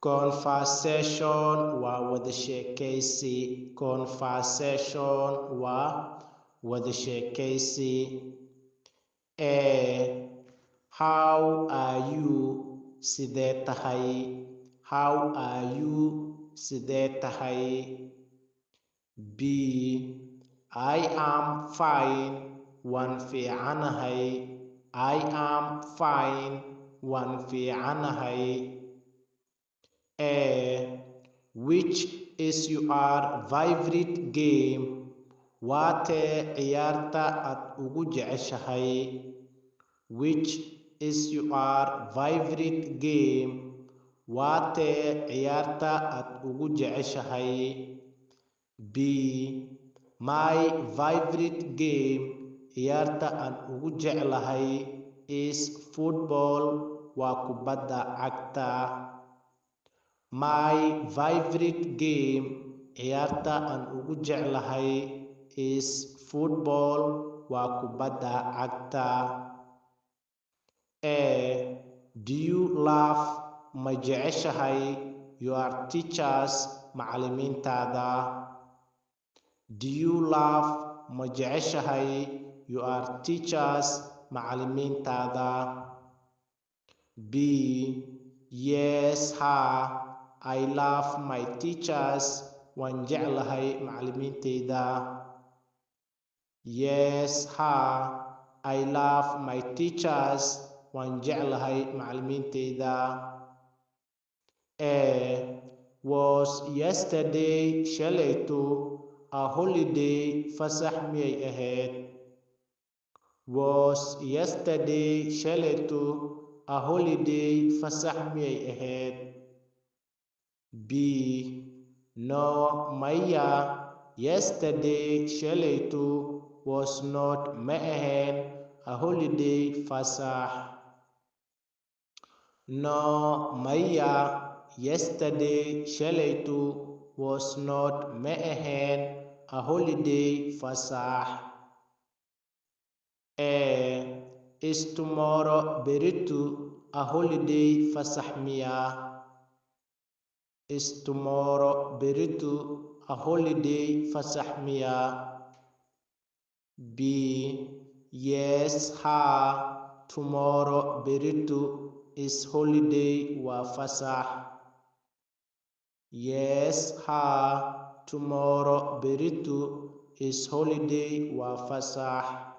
Conversation waa wada sheekaysi. Conversation waa wada sheekaysi. How are you? Sidee tahay? How are you? Sidee tahay? B. I am fine. Waan fiicanahay. I am fine. Waan fiicanahay. Which is your favorite game? Waa tee ciyaarta aad ugu jeceshahay? Which is your favorite game? Waa tee ciyaarta aad ugu jeceshahay? B. My favorite game. Ciyaarta aan ugu jeclahay is football. Waa kubadda cagta. My favorite game. Ciyaarta aan ugu jeclahay is football. Waa kubadda cagta. Do you love? Ma jeceshahay your teachers? Macallimiintaada. Do you love? Ma jeceshahay your teachers? Macallimiintaada. B. Yes, ha. I love my teachers. Waan jeclahay macallimiintayda. Yes, ha. I love my teachers. Waan jeclahay macallimiintayda. Was yesterday shalayto a holiday? Fasax miyay ahayd? Was yesterday shalayto a holiday? Fasax miyay ahayd? B. No, maya. Yesterday shalayto was not, ma ahayn, a holiday fasax. No, maya. Yesterday shalayto was not, ma ahayn, a holiday fasax. Is tomorrow berito a holiday fasax miya? Is tomorrow berito a holiday fasax miya? B. Yes, ha. Tomorrow berito is holiday. Waa fasax. Yes, ha. Tomorrow berito is holiday. Waa fasax.